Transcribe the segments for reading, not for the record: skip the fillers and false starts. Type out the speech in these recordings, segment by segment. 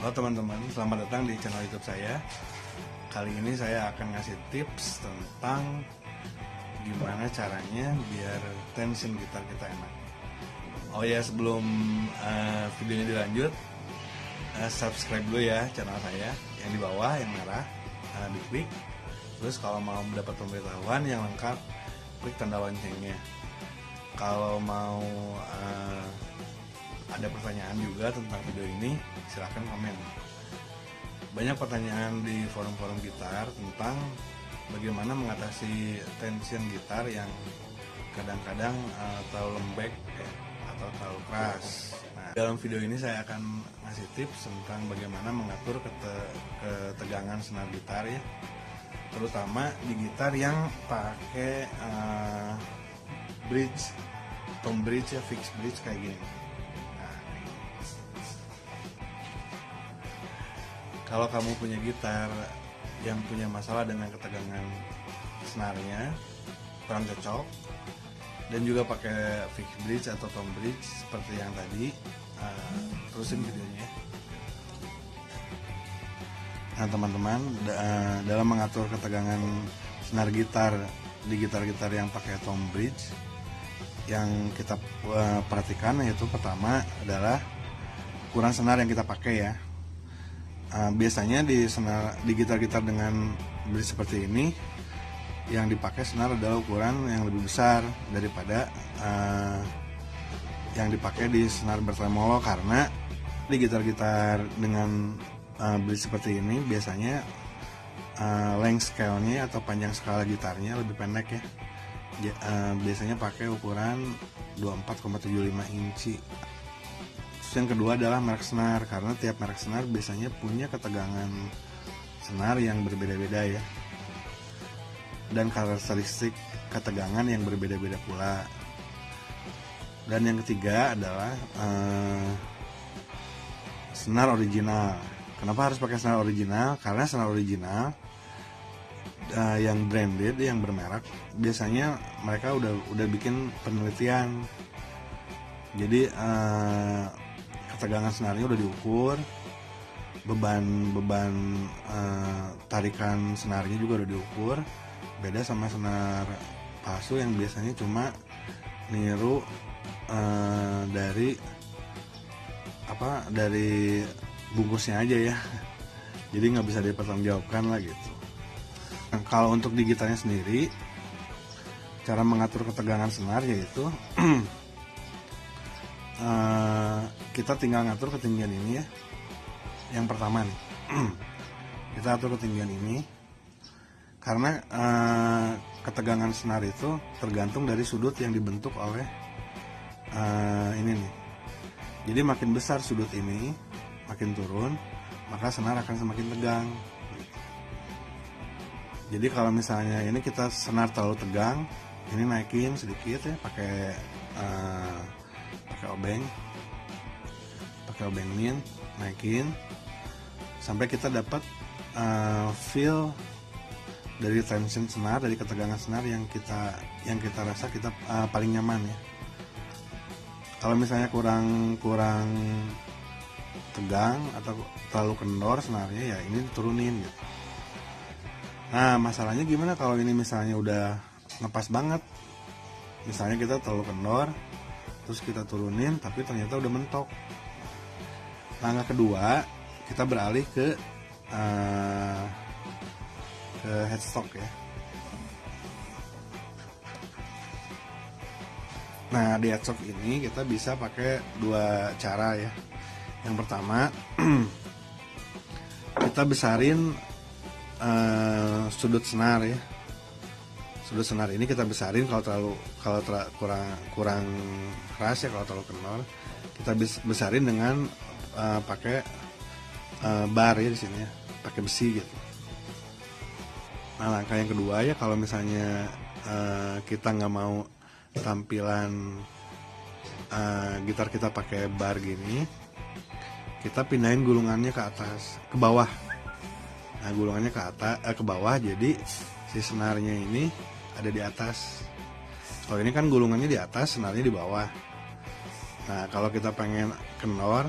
Halo teman-teman, selamat datang di channel YouTube saya. Kali ini saya akan ngasih tips tentang gimana caranya biar tension gitar kita enak. Oh ya, sebelum videonya dilanjut, subscribe dulu ya channel saya yang di bawah yang merah, diklik. Terus kalau mau mendapat pemberitahuan yang lengkap, klik tanda loncengnya. Kalau mau ada pertanyaan juga tentang video ini, silahkan komen. Banyak pertanyaan di forum-forum gitar tentang bagaimana mengatasi tension gitar yang kadang-kadang terlalu lembek atau terlalu keras. Nah, dalam video ini saya akan ngasih tips tentang bagaimana mengatur ketegangan senar gitar ya, terutama di gitar yang pakai bridge, tom bridge ya, fixed bridge kayak gini. Kalau kamu punya gitar yang punya masalah dengan ketegangan senarnya kurang cocok dan juga pakai fixed bridge atau tom bridge seperti yang tadi, terusin videonya. Nah teman-teman, dalam mengatur ketegangan senar gitar di gitar-gitar yang pakai tom bridge, yang kita perhatikan yaitu pertama adalah ukuran senar yang kita pakai ya. Biasanya di gitar-gitar dengan bridge seperti ini yang dipakai senar adalah ukuran yang lebih besar daripada yang dipakai di senar bertremolo, karena di gitar-gitar dengan bridge seperti ini biasanya length scale-nya atau panjang skala gitarnya lebih pendek ya. Biasanya pakai ukuran 24,75 inci. Yang kedua adalah merek senar, karena tiap merek senar biasanya punya ketegangan senar yang berbeda-beda ya, dan karakteristik ketegangan yang berbeda-beda pula. Dan yang ketiga adalah senar original. Kenapa harus pakai senar original? Karena senar original yang branded, yang bermerek, biasanya mereka udah bikin penelitian. Jadi ketegangan senarnya udah diukur, beban tarikan senarnya juga udah diukur. Beda sama senar palsu yang biasanya cuma niru dari bungkusnya aja ya. Jadi nggak bisa dipertanggungjawabkan lah gitu. Nah, kalau untuk di gitarnya sendiri, cara mengatur ketegangan senar yaitu kita tinggal ngatur ketinggian ini ya. Yang pertama nih, kita atur ketinggian ini karena ketegangan senar itu tergantung dari sudut yang dibentuk oleh ini nih. Jadi makin besar sudut ini, makin turun, maka senar akan semakin tegang. Jadi kalau misalnya ini kita senar terlalu tegang, ini naikin sedikit ya, pakai obeng min, naikin sampai kita dapat feel dari tension senar, dari ketegangan senar yang kita rasa kita paling nyaman ya. Kalau misalnya kurang tegang atau terlalu kendor senarnya, ya ini turunin gitu. Nah masalahnya gimana kalau ini misalnya udah ngepas banget, misalnya kita terlalu kendor terus kita turunin tapi ternyata udah mentok. Langkah kedua, kita beralih ke headstock ya. Nah di headstock ini kita bisa pakai dua cara ya. Yang pertama, kita besarin sudut senar ya. Sudut senar ini kita besarin kalau kurang keras ya, kalau terlalu kendor kita besarin dengan pakai bar ya di sini ya, pakai besi gitu. Nah langkah yang kedua ya, kalau misalnya kita nggak mau tampilan gitar kita pakai bar gini, kita pindahin gulungannya ke atas, ke bawah. Nah gulungannya ke bawah, jadi si senarnya ini ada di atas. Kalau ini kan gulungannya di atas, senarnya di bawah. Nah kalau kita pengen kendor,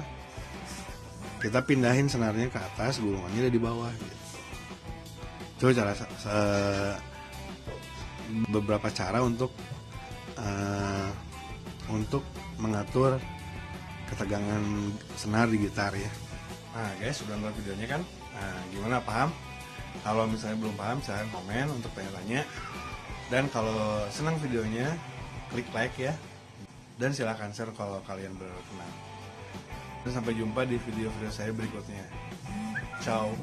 kita pindahin senarnya ke atas, gulungannya ada di bawah gitu. Itu cara beberapa cara untuk mengatur ketegangan senar di gitar ya. Nah guys, sudah nonton videonya kan? Nah, gimana, paham? Kalau misalnya belum paham, silahkan komen untuk tanya-tanya. Dan kalau senang videonya, klik like ya. Dan silahkan share kalau kalian berkenan. Dan sampai jumpa di video-video saya berikutnya. Ciao.